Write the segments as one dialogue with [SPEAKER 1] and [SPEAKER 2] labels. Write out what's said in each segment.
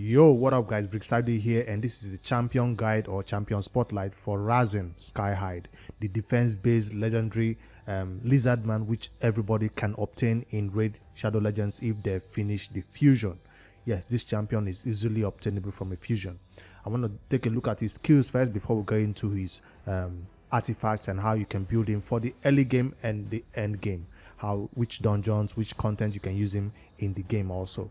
[SPEAKER 1] Yo, what up guys, Brixadi here, and this is the champion guide or champion spotlight for Rhazin Scarhide, the defense-based legendary lizard man which everybody can obtain in Raid Shadow Legends if they finish the fusion. Yes, this champion is easily obtainable from a fusion. I want to take a look at his skills first before we go into his artifacts and how you can build him for the early game and the end game, which dungeons, which content you can use him in the game also.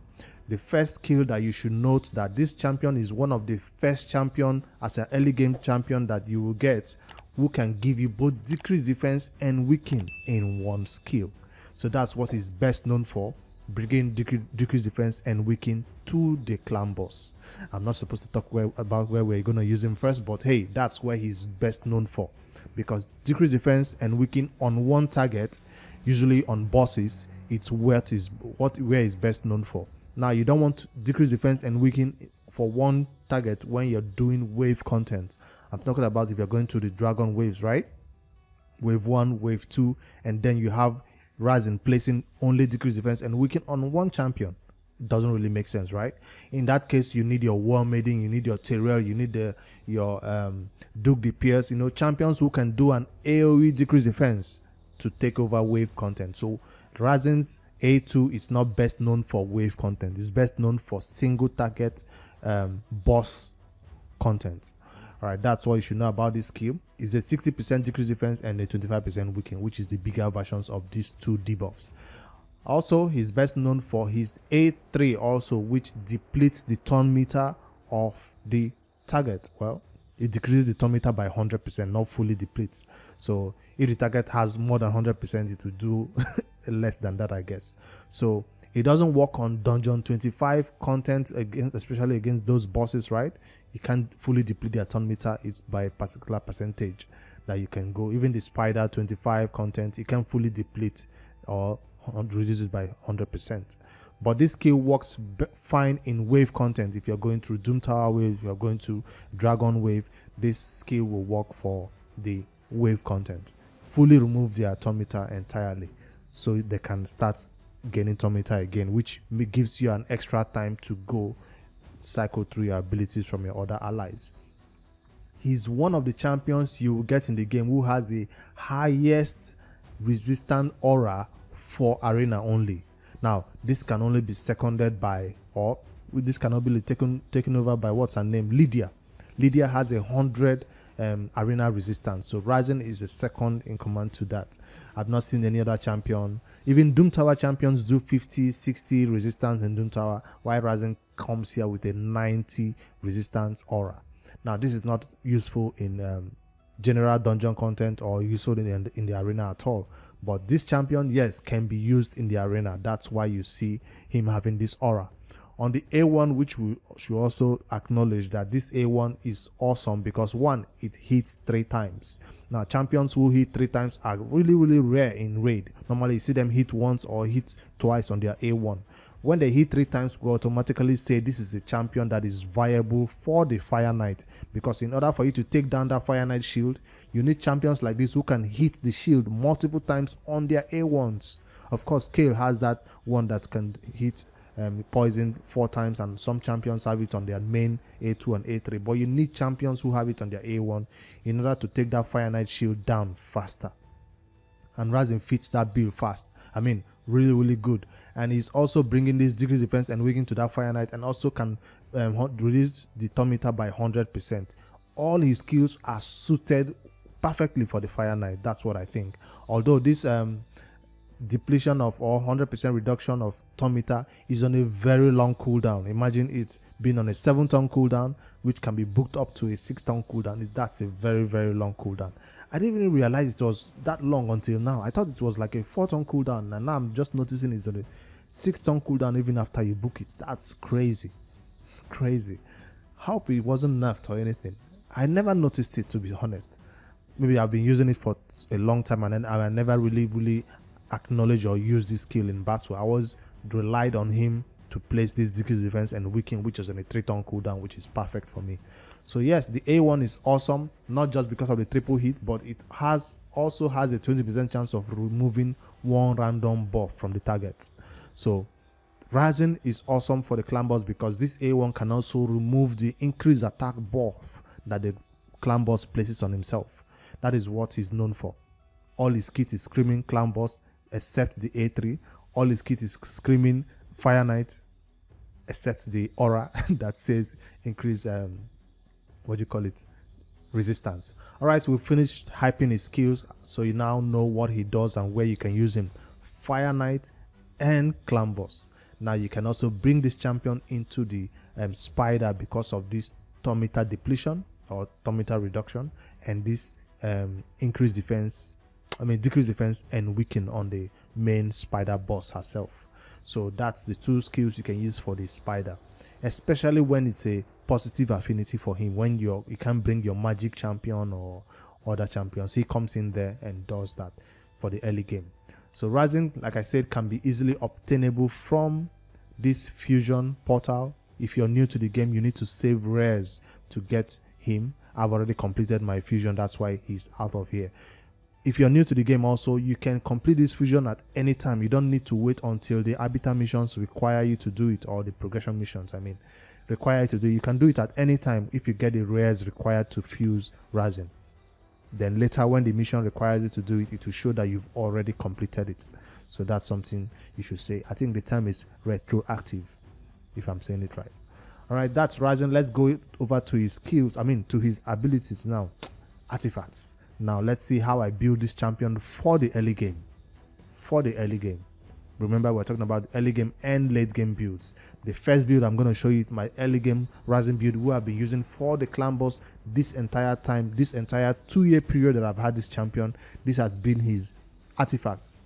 [SPEAKER 1] The first skill that you should note that this champion is one of the first champion as an early game champion that you will get who can give you both decrease defense and weaken in one skill. So that's what he's best known for, bringing decrease defense and weaken to the clan boss. I'm not supposed to talk about where we're going to use him first, but hey, that's where he's best known for, because decrease defense and weaken on one target, usually on bosses, it's where he's best known for. Now, you don't want to decrease defense and weaken for one target when you're doing wave content. I'm talking about if you're going to the dragon waves, right? Wave 1, wave 2, and then you have Rhazin placing only decrease defense and weaken on one champion. It doesn't really make sense, right? In that case, you need your War Maiden, you need your Terrell, you need your Duke de Pierce, champions who can do an AoE decrease defense to take over wave content. So Rhazin's A2 is not best known for wave content. It's best known for single target boss content. All right, that's what you should know about this skill. It's a 60% decrease defense and a 25% weaken, which is the bigger versions of these two debuffs. Also, he's best known for his A3 also, which depletes the turn meter of the target. Well, it decreases the turn meter by 100%, not fully depletes. So if the target has more than 100%, it will do less than that, I guess. So it doesn't work on dungeon 25 content, especially against those bosses, right? You can't fully deplete their turn meter. It's by a particular percentage that you can go. Even the spider 25 content, you can fully deplete or reduce it by 100%. But this skill works fine in wave content. If you're going through Doom Tower wave, you're going to Dragon wave, this skill will work for the wave content. Fully remove their turn meter entirely, so they can start gaining turn meter again, which gives you an extra time to go cycle through your abilities from your other allies. He's one of the champions you will get in the game who has the highest resistant aura for arena only. Now, this can only be seconded by, or this cannot be taken over by what's her name, Lydia. Lydia has 100 arena resistance, so Rhazin is the second in command to that. I've not seen any other champion. Even Doom Tower champions do 50, 60 resistance in Doom Tower, while Rhazin comes here with a 90 resistance aura. Now, this is not useful in general dungeon content or useful in the arena at all. But this champion, yes, can be used in the arena. That's why you see him having this aura. On the A1, which we should also acknowledge that this A1 is awesome because one, it hits 3 times. Now, champions who hit 3 times are really, really rare in Raid. Normally, you see them hit once or hit twice on their A1. When they hit 3 times, we automatically say this is a champion that is viable for the Fire Knight. Because in order for you to take down that Fire Knight shield, you need champions like this who can hit the shield multiple times on their A1s. Of course, Kale has that one that can hit poison 4 times, and some champions have it on their main A2 and A3. But you need champions who have it on their A1 in order to take that Fire Knight shield down faster. And Rhazin fits that build fast. I mean, really, really good. And he's also bringing this decrease defense and weaken to that Fire Knight, and also can reduce the turn meter by 100%. All his skills are suited perfectly for the Fire Knight. That's what I think. Although this depletion of or 100% reduction of turn meter is on a very long cooldown. Imagine it being on a 7-turn cooldown, which can be booked up to a 6-turn cooldown. That's a very, very long cooldown. I didn't even realize it was that long until now. I thought it was like a 4-turn cooldown, and now I'm just noticing it's on a 6-turn cooldown even after you book it. That's crazy. Crazy. Hope it wasn't nerfed or anything. I never noticed it, to be honest. Maybe I've been using it for a long time, and then I never really acknowledge or use this skill in battle. I was relied on him to place this decrease defense and weaken, which is on a 3-turn cooldown, which is perfect for me. So yes, the A1 is awesome, not just because of the triple hit, but it also has a 20% chance of removing one random buff from the target. So Rhazin is awesome for the clan boss because this A1 can also remove the increased attack buff that the clan boss places on himself. That is what he's known for. All his kit is screaming clan boss except the A3. All his kit is screaming Fire Knight except the aura that says increase resistance. All right, we finished hyping his skills, so you now know what he does and where you can use him. Fire Knight and clan boss. Now you can also bring this champion into the spider because of this meter depletion or meter reduction, and this decrease defense and weaken on the main spider boss herself. So that's the two skills you can use for the spider, especially when it's a positive affinity for him. When you can bring your magic champion or other champions, he comes in there and does that for the early game. So Rhazin, like I said, can be easily obtainable from this fusion portal. If you're new to the game, you need to save rares to get him. I've already completed my fusion, that's why he's out of here. If you're new to the game also, you can complete this fusion at any time. You don't need to wait until the arbiter missions require you to do it, or the progression missions, require you to do it. You can do it at any time if you get the rares required to fuse Rhazin. Then later when the mission requires you to do it, it will show that you've already completed it. So that's something you should say. I think the term is retroactive, if I'm saying it right. All right, that's Rhazin. Let's go over to his skills, to his abilities now. Artifacts. Now let's see how I build this champion for the early game. Remember, we're talking about early game and late game builds. The first build I'm going to show you, my early game Rhazin build, who I've been using for the clan boss this entire time, this entire 2-year period that I've had this champion. This has been his artifacts.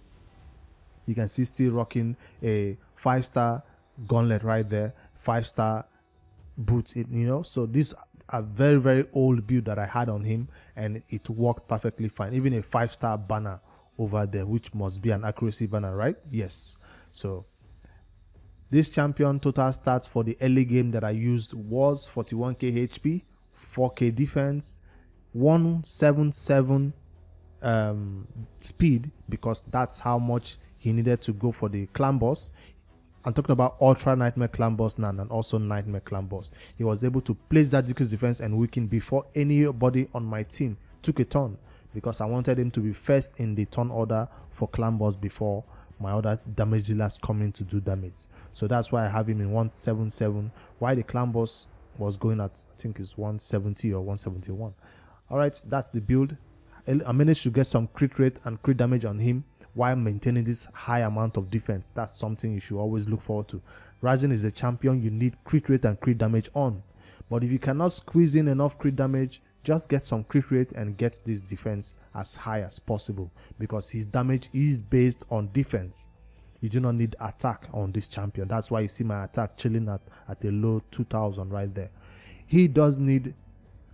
[SPEAKER 1] You can see still rocking a 5-star gauntlet right there, 5-star boots, so these are very, very old build that I had on him, and it worked perfectly fine. Even a 5-star banner over there, which must be an accuracy banner, right? Yes. So this champion total stats for the early game that I used was 41k HP, 4k defense, 177 speed, because that's how much he needed to go for the clan boss. I'm talking about Ultra Nightmare Clan Boss now, and also Nightmare Clan Boss. He was able to place that decrease defense and weaken before anybody on my team took a turn, because I wanted him to be first in the turn order for Clan Boss before my other damage dealers come in to do damage. So that's why I have him in 177, while the Clan Boss was going at, I think it's 170 or 171. All right, that's the build. I managed to get some crit rate and crit damage on him while maintaining this high amount of defense. That's something you should always look forward to. Rhazin is a champion you need crit rate and crit damage on. But if you cannot squeeze in enough crit damage, just get some crit rate and get this defense as high as possible, because his damage is based on defense. You do not need attack on this champion. That's why you see my attack chilling at a low 2000 right there. He does need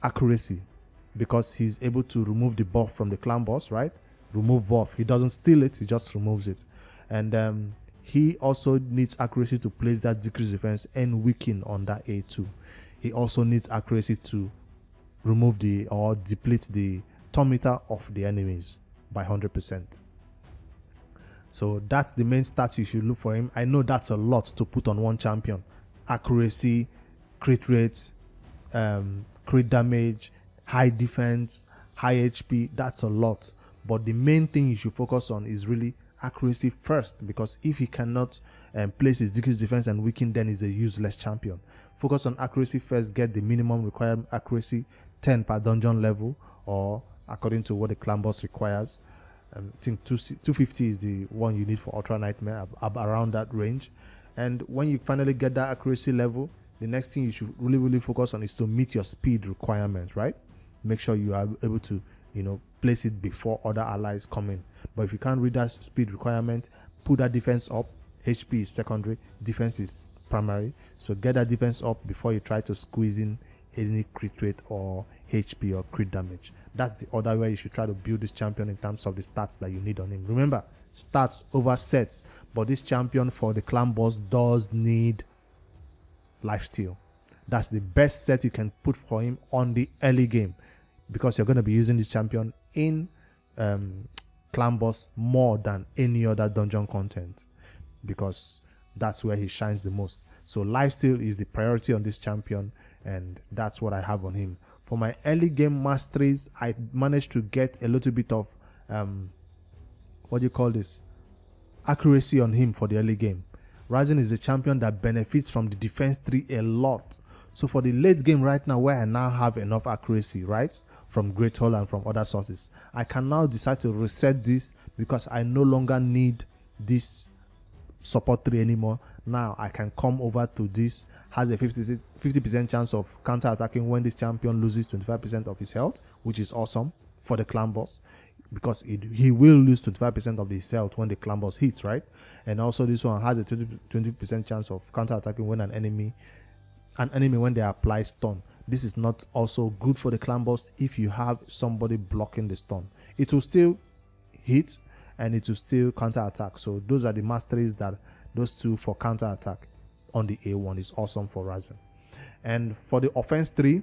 [SPEAKER 1] accuracy because he's able to remove the buff from the clan boss, right? Remove buff. He doesn't steal it, he just removes it. And he also needs accuracy to place that decrease defense and weaken on that A2. He also needs accuracy to remove or deplete the meter of the enemies by 100%. So that's the main stats you should look for him. I know that's a lot to put on one champion. Accuracy, crit rate, crit damage, high defense, high HP, that's a lot. But the main thing you should focus on is really accuracy first, because if he cannot place his decreased defense and weaken, then he's a useless champion. Focus on accuracy first, get the minimum required accuracy, 10 per dungeon level, or according to what the clan boss requires. I think 250 is the one you need for Ultra Nightmare, around that range. And when you finally get that accuracy level, the next thing you should really focus on is to meet your speed requirements, right? Make sure you are able to, place it before other allies come in. But if you can't read that speed requirement, put that defense up. HP is secondary, defense is primary. So get that defense up before you try to squeeze in any crit rate or HP or crit damage. That's the other way you should try to build this champion in terms of the stats that you need on him. Remember, stats over sets, but this champion for the clan boss does need lifesteal. That's the best set you can put for him on the early game, because you're going to be using this champion in clan boss more than any other dungeon content, because that's where he shines the most. So lifesteal is the priority on this champion, and that's what I have on him. For my early game masteries, I managed to get a little bit of what do you call this, accuracy on him for the early game. Rhazin is a champion that benefits from the defense 3 a lot. So for the late game right now, where I now have enough accuracy, right, from Great Hall and from other sources, I can now decide to reset this because I no longer need this support 3 anymore. Now I can come over to this, has a 50% chance of counter attacking when this champion loses 25% of his health, which is awesome for the clan boss, because he will lose 25% of his health when the clan boss hits, right? And also this one has a 20% chance of counter attacking when an enemy when they apply stun. This is not also good for the clan boss if you have somebody blocking the stun. It will still hit and it will still counter attack. So those are the masteries, that those two for counter attack on the A1 is awesome for Rhazin. And for the offense 3,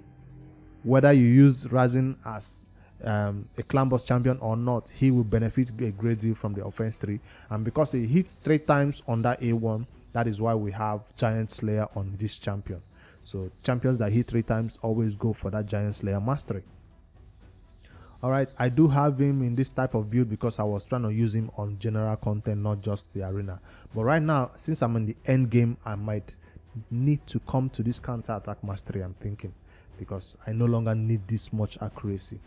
[SPEAKER 1] whether you use Rhazin as a clan boss champion or not, he will benefit a great deal from the offense 3. And because he hits 3 times on that A1, that is why we have Giant Slayer on this champion. So champions that hit 3 times always go for that Giant Slayer mastery. Alright, I do have him in this type of build because I was trying to use him on general content, not just the arena. But right now, since I'm in the end game, I might need to come to this counter attack mastery, I'm thinking, because I no longer need this much accuracy.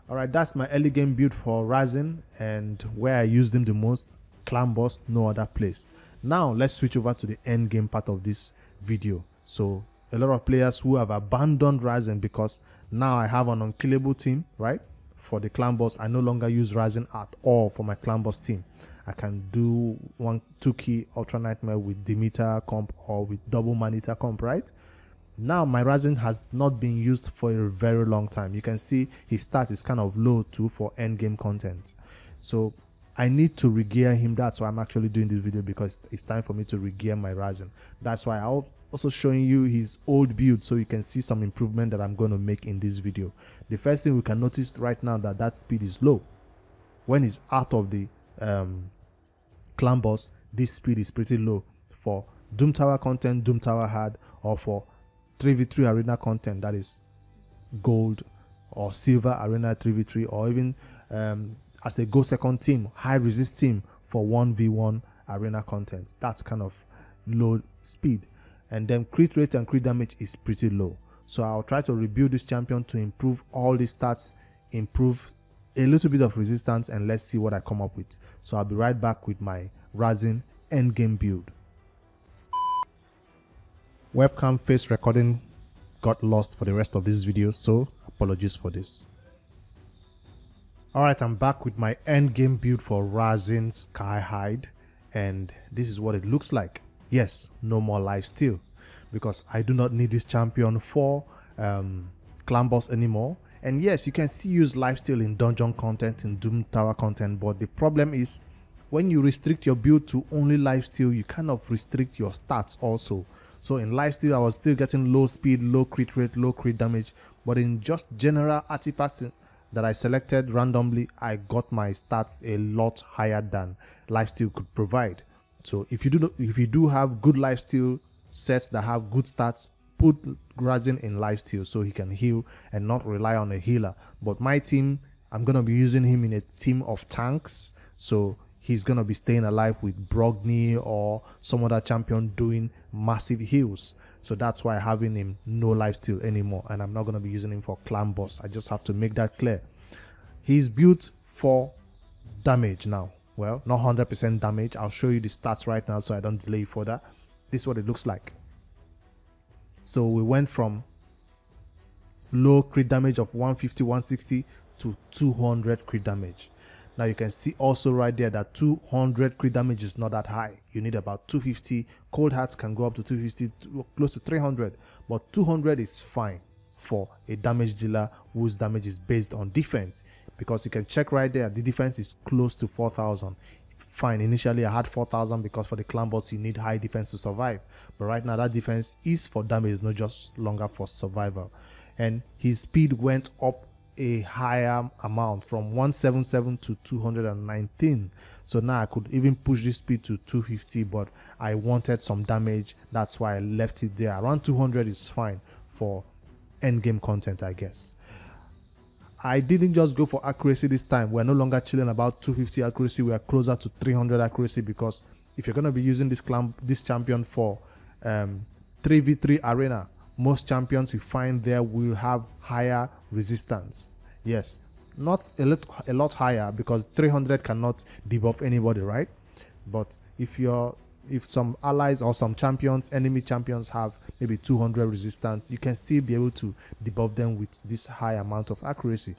[SPEAKER 1] Alright, that's my early game build for Rhazin, and where I used him the most, clan boss, no other place. Now let's switch over to the end game part of this video. So a lot of players who have abandoned Rhazin because now I have an unkillable team, right? For the clan boss, I no longer use Rhazin at all for my clan boss team. I can do 1-2 key Ultra Nightmare with Demeter comp or with double Manita comp, right? Now my Rhazin has not been used for a very long time. You can see his stat is kind of low too for end game content. So I need to regear him. That's why I'm actually doing this video, because it's time for me to regear my Rhazin. That's why I'll also showing you his old build so you can see some improvement that I'm going to make in this video. The first thing we can notice right now, that speed is low. When he's out of the clan boss, this speed is pretty low. For Doom Tower content, Doom Tower hard, or for 3v3 arena content, that is gold or silver arena 3v3, or even as a go second team, high resist team for 1v1 arena content, that's kind of low speed. And then crit rate and crit damage is pretty low. So I'll try to rebuild this champion to improve all these stats, improve a little bit of resistance, and let's see what I come up with. So I'll be right back with my Rhazin endgame build. Webcam face recording got lost for the rest of this video, so apologies for this. Alright, I'm back with my endgame build for Rhazin Scarhide, and this is what it looks like. Yes, no more lifesteal, because I do not need this champion for clan boss anymore. And yes, you can still use lifesteal in dungeon content, in Doom Tower content, but the problem is when you restrict your build to only lifesteal, you kind of restrict your stats also. So in lifesteal, I was still getting low speed, low crit rate, low crit damage, but in just general artifacts that I selected randomly, I got my stats a lot higher than lifesteal could provide. So if you do have good lifesteal sets that have good stats, put Rhazin in lifesteal so he can heal and not rely on a healer. But my team, I'm gonna be using him in a team of tanks, so he's gonna be staying alive with Brogni or some other champion doing massive heals. So that's why having him no lifesteal anymore, and I'm not gonna be using him for clan boss. I just have to make that clear. He's built for damage now. Well, not 100% damage. I'll show you the stats right now so I don't delay further. This is what it looks like. So we went from low crit damage of 150, 160 to 200 crit damage. Now you can see also right there that 200 crit damage is not that high. You need about 250. Cold Hearts can go up to 250, close to 300. But 200 is fine for a damage dealer whose damage is based on defense. Because you can check right there, the defense is close to 4,000. Fine, initially I had 4,000 because for the clan boss you need high defense to survive. But right now that defense is for damage, not just longer for survival. And his speed went up a higher amount from 177 to 219. So now I could even push this speed to 250, but I wanted some damage. That's why I left it there. Around 200 is fine for end game content, I guess. I didn't just go for accuracy this time. We're no longer chilling about 250 accuracy. We are closer to 300 accuracy, because if you're going to be using this champion for 3v3 arena, most champions you find there will have higher resistance. Yes, not a lot higher, because 300 cannot debuff anybody, right? But if some allies or some champions, enemy champions, have maybe 200 resistance, you can still be able to debuff them with this high amount of accuracy.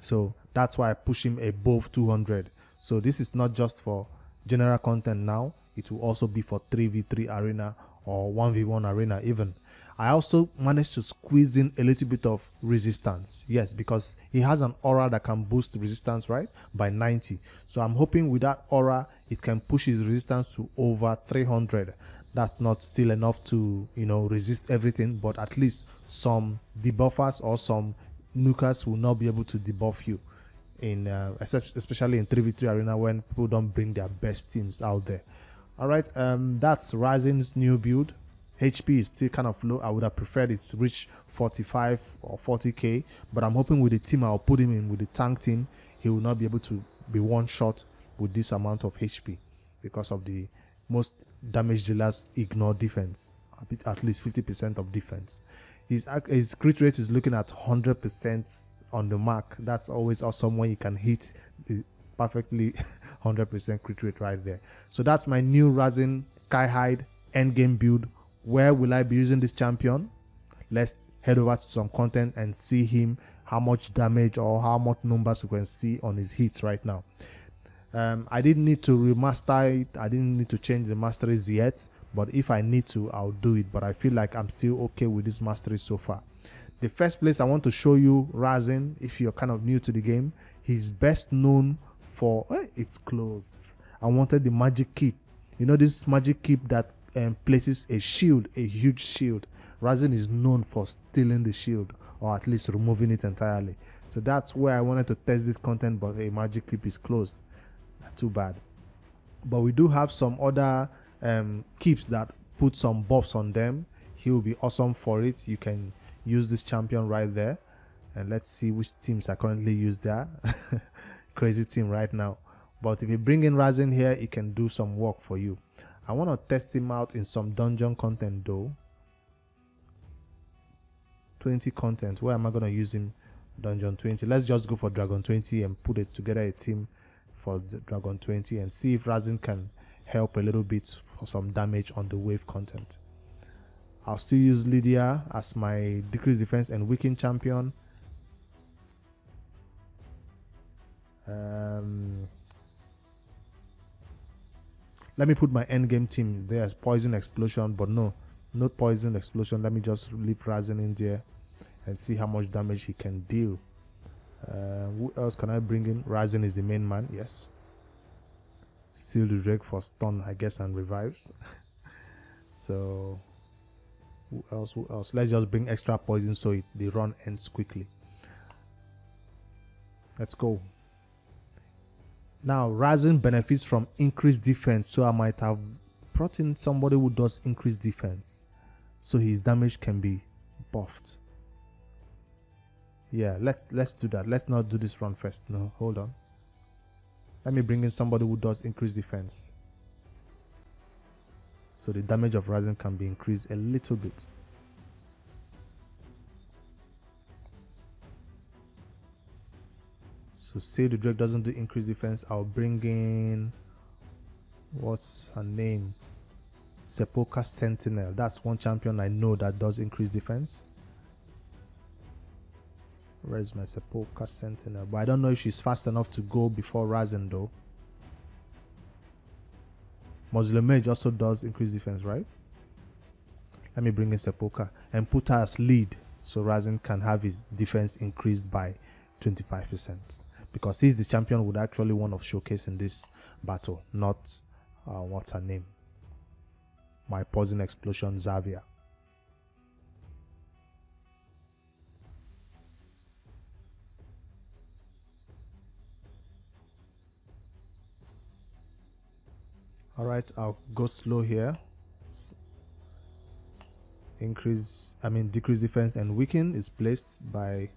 [SPEAKER 1] So that's why I push him above 200. So this is not just for general content now, it will also be for 3v3 arena or 1v1 arena even. I also managed to squeeze in a little bit of resistance. Yes, because he has an aura that can boost resistance, right, by 90. So I'm hoping with that aura, it can push his resistance to over 300. That's not still enough to, resist everything, but at least some debuffers or some nukers will not be able to debuff you, especially in 3v3 arena when people don't bring their best teams out there. All right, that's Rhazin's new build. HP is still kind of low. I would have preferred it to reach 45 or 40k, but I'm hoping with the team I'll put him in, with the tank team, he will not be able to be one shot with this amount of HP, because of the most damage dealers ignore defense, at least 50% of defense. His crit rate is looking at 100% on the mark. That's always awesome when you can hit the perfectly 100% crit rate right there. So that's my new Rhazin Scarhide endgame build. Where will I be using this champion? Let's head over to some content and see him, how much damage or how much numbers we can see on his hits right now. I didn't need to remaster it. I didn't need to change the masteries yet, but if I need to, I'll do it. But I feel like I'm still okay with this masteries so far. The first place I want to show you Rhazin, if you're kind of new to the game, he's best known for, it's closed. I wanted the magic keep. This magic keep that places a shield, a huge shield. Rhazin is known for stealing the shield, or at least removing it entirely. So that's where I wanted to test this content, but a magic keep is closed. Not too bad. But we do have some other keeps that put some buffs on them. He will be awesome for it. You can use this champion right there, and let's see which teams I currently use there. Crazy team right now. But if you bring in Rhazin here, it can do some work for you. I want to test him out in some dungeon content though. 20 content. Where am I going to use him? Dungeon 20. Let's just go for Dragon 20 and put it together a team for the Dragon 20 and see if Rhazin can help a little bit for some damage on the wave content. I'll still use Lydia as my decrease defense and weaken champion. Let me put my endgame team. There's poison explosion, but no, not poison explosion. Let me just leave Rhazin in there and see how much damage he can deal. Who else can I bring in? Rhazin is the main man, yes. Seal the Drake for stun, I guess, and revives. So who else? Let's just bring extra poison so the run ends quickly. Let's go. Now Rhazin benefits from increased defense, so I might have brought in somebody who does increased defense, so his damage can be buffed. Yeah, let's do that. Let's not do this run first. No, hold on. Let me bring in somebody who does increased defense, so the damage of Rhazin can be increased a little bit. So say the Drake doesn't do increased defense, I'll bring in, what's her name? Sepulchre Sentinel. That's one champion I know that does increased defense. Where's my Sepulchre Sentinel? But I don't know if she's fast enough to go before Rhazin though. Muslim Mage also does increased defense, right? Let me bring in Sepulchre and put her as lead, so Rhazin can have his defense increased by 25%. Because he's the champion who would actually want to showcase in this battle, not what's her name? My poison explosion Xavier. All right, I'll go slow here. Decrease defense and weaken is placed by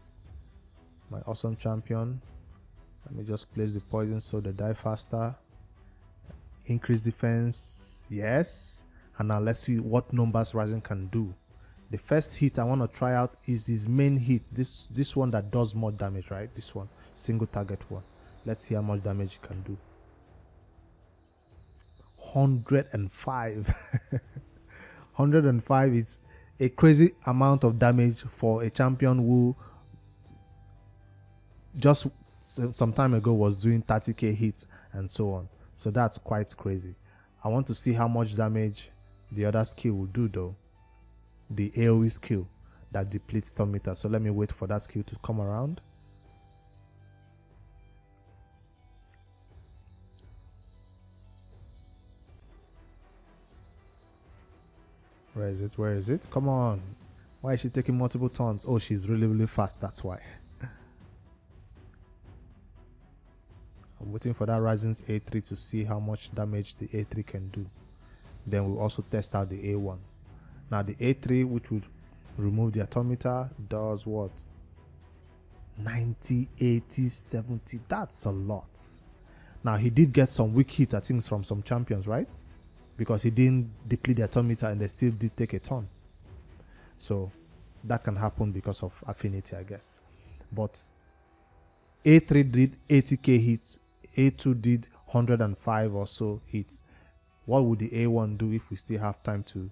[SPEAKER 1] my awesome champion. Let me just place the poison so they die faster. Increase defense, yes. And now let's see what numbers Rhazin can do. The first hit I want to try out is his main hit. This one that does more damage, right? This one, single target one. Let's see how much damage he can do. 105. 105 is a crazy amount of damage for a champion who just some time ago was doing 30k hits and so on. So that's quite crazy. I want to see how much damage the other skill will do though. The AoE skill that depletes storm meter. So let me wait for that skill to come around. Where is it? Where is it? Come on. Why is she taking multiple turns? Oh, she's really fast. That's why. I'm waiting for that Rhazin's A3 to see how much damage the A3 can do. Then we'll also test out the A1. Now the A3, which would remove the atometer, does what? 90, 80, 70. That's a lot. Now he did get some weak hit, I think, from some champions, right? Because he didn't deplete the atometer and they still did take a turn. So that can happen because of affinity, I guess. But A3 did 80k hits, A2 did 105 or so hits. What would the A1 do if we still have time to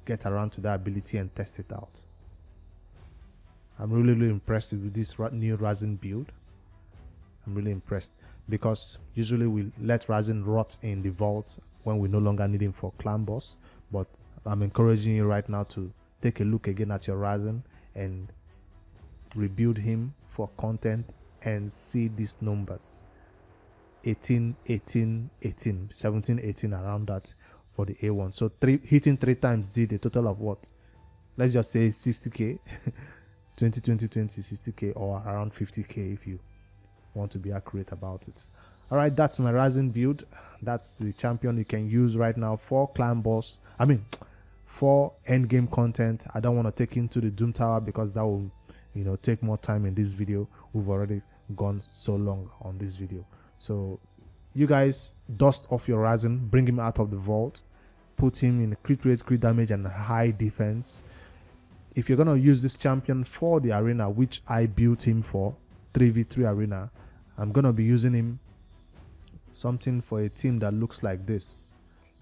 [SPEAKER 1] get around to that ability and test it out? I'm really impressed with this new Rhazin build. I'm really impressed because usually we let Rhazin rot in the vault when we no longer need him for clan boss. But I'm encouraging you right now to take a look again at your Rhazin and rebuild him for content and see these numbers. 18, 18, 18, 17, 18, around that for the A1. So hitting 3 times did a total of what? Let's just say 60k. 20, 20, 20, 60k or around 50k if you want to be accurate about it. All right, that's my Rhazin build. That's the champion you can use right now for clan boss. For end game content. I don't want to take into the Doom Tower because that will, take more time in this video. We've already gone so long on this video. So you guys dust off your Rhazin, bring him out of the vault, put him in crit rate, crit damage, and high defense. If you're gonna use this champion for the arena, which I built him for, 3v3 arena, I'm gonna be using him something for a team that looks like this.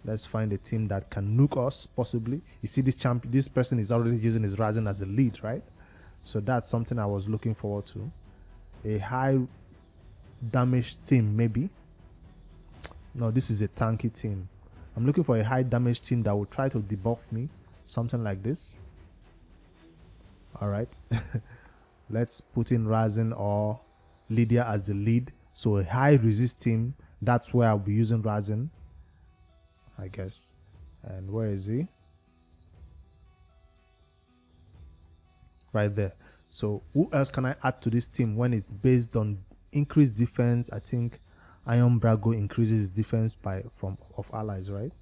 [SPEAKER 1] Let's find a team that can nuke us, possibly. You see this person is already using his Rhazin as a lead, right? So that's something I was looking forward to. A high damage team, maybe. No, this is a tanky team. I'm looking for a high damage team that will try to debuff me, something like this. All right. Let's put in Rhazin or Lydia as the lead. So a high resist team, that's where I'll be using Rhazin, I guess. And where is he? Right there. So who else can I add to this team when it's based on increased defense? I think Iron Brago increases his defense of allies, right?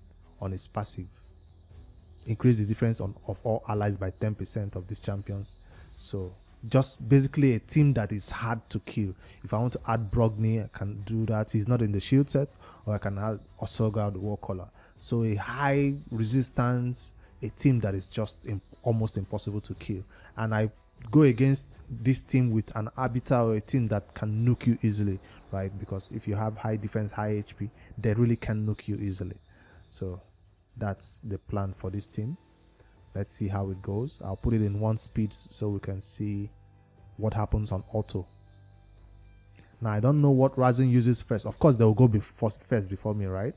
[SPEAKER 1] On his passive. Increase the defense of all allies by 10% of these champions. So just basically a team that is hard to kill. If I want to add Brogni, I can do that. He's not in the shield set, or I can add Osoga, the Warcaller. So a high resistance, a team that is just almost impossible to kill. And I go against this team with an arbiter or a team that can nuke you easily, right? Because if you have high defense, high HP, they really can nuke you easily. So that's the plan for this team. Let's see how it goes. I'll put it in 1 speed so we can see what happens on auto. Now I don't know what Rhazin uses first. Of course they will go first before me, right?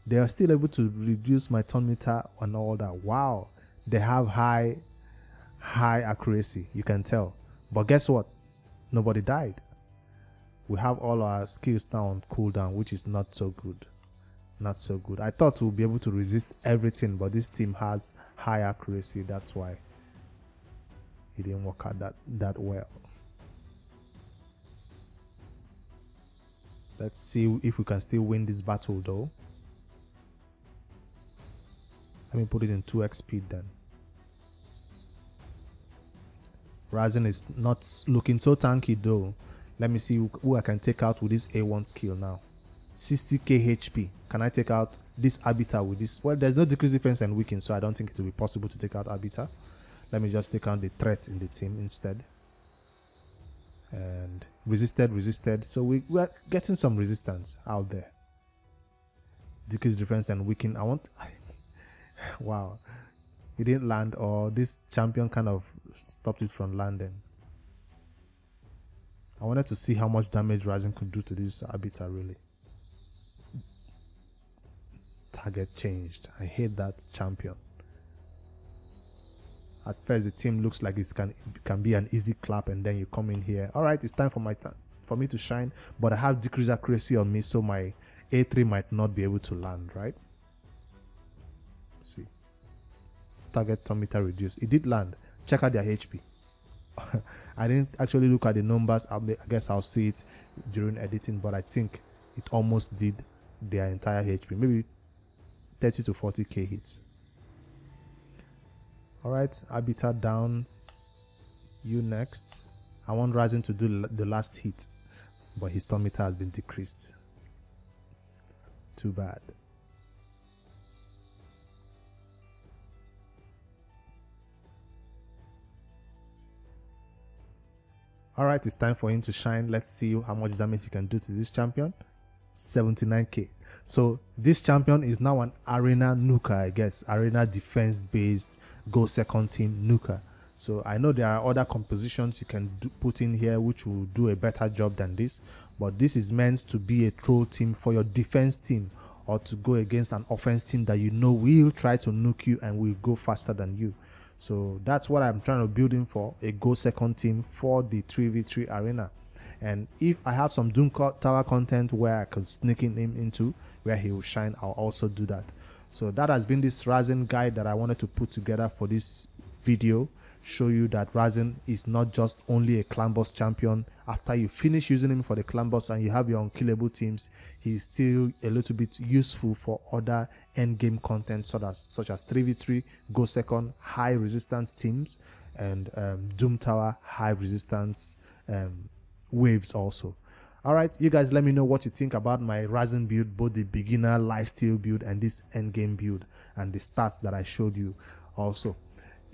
[SPEAKER 1] They are still able to reduce my turn meter and all that. Wow, they have high accuracy, you can tell. But guess what? Nobody died. We have all our skills now on cooldown, which is not so good. Not so good. I thought we'll be able to resist everything, but this team has high accuracy. That's why it didn't work out that well. Let's see if we can still win this battle though. Let me put it in 2x speed then. Rhazin is not looking so tanky though. Let me see who I can take out with this A1 skill now. 60k HP. Can I take out this Arbiter with this? Well, there's no decrease defense and weaken, so I don't think it will be possible to take out Arbiter. Let me just take out the threat in the team instead. And resisted. So we're getting some resistance out there. Decrease defense and weaken. Wow. It didn't land, or this champion kind of stopped it from landing. I wanted to see how much damage Rhazin could do to this Arbiter really. Target changed. I hate that champion. At first the team looks like it can be an easy clap, and then you come in here. Alright, it's time for me to shine, but I have decreased accuracy on me, so my A3 might not be able to land, right? See. Target turn meter reduced. It did land. Check out their HP. I didn't actually look at the numbers. I guess I'll see it during editing, but I think it almost did their entire HP. Maybe 30 to 40k hits. Alright, Arbiter down. You next. I want Rhazin to do the last hit, but his turn meter has been decreased. Too bad. Alright, it's time for him to shine. Let's see how much damage he can do to this champion. 79k. So this champion is now an arena nuker, I guess. Arena defense based go second team nuker. So I know there are other compositions you can put in here which will do a better job than this, but this is meant to be a troll team for your defense team, or to go against an offense team that you know will try to nuke you and will go faster than you. So that's what I'm trying to build in for, a go second team for the 3v3 arena. And if I have some Doom Tower content where I could sneak him into, where he will shine, I'll also do that. So that has been this Rhazin guide that I wanted to put together for this video. Show you that Rhazin is not just only a clan boss champion. After you finish using him for the clan boss and you have your unkillable teams, he's still a little bit useful for other end game content such as 3v3, go second, high resistance teams, and Doom Tower high resistance waves also. Alright, you guys let me know what you think about my Rhazin build, both the beginner lifesteal build and this end game build, and the stats that I showed you also.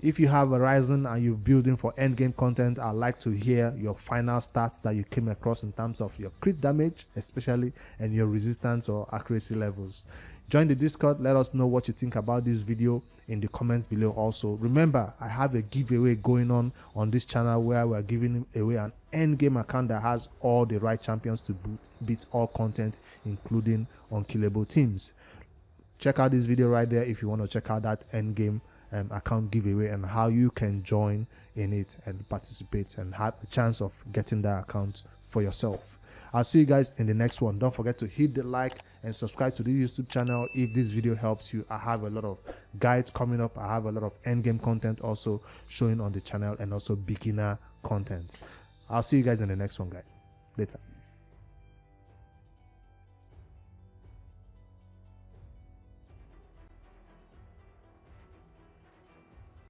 [SPEAKER 1] If you have a Rhazin and you're building for end game content, I'd like to hear your final stats that you came across in terms of your crit damage especially, and your resistance or accuracy levels. Join the Discord. Let us know what you think about this video in the comments below. Also remember, I have a giveaway going on this channel where we're giving away an end game account that has all the right champions to beat all content, including unkillable teams. Check out this video right there if you want to check out that end game account giveaway and how you can join in it and participate and have a chance of getting that account for yourself. I'll see you guys in the next one. Don't forget to hit the like and subscribe to the YouTube channel if this video helps you. I have a lot of guides coming up. I have a lot of endgame content also showing on the channel, and also beginner content. I'll see you guys in the next one, guys. Later.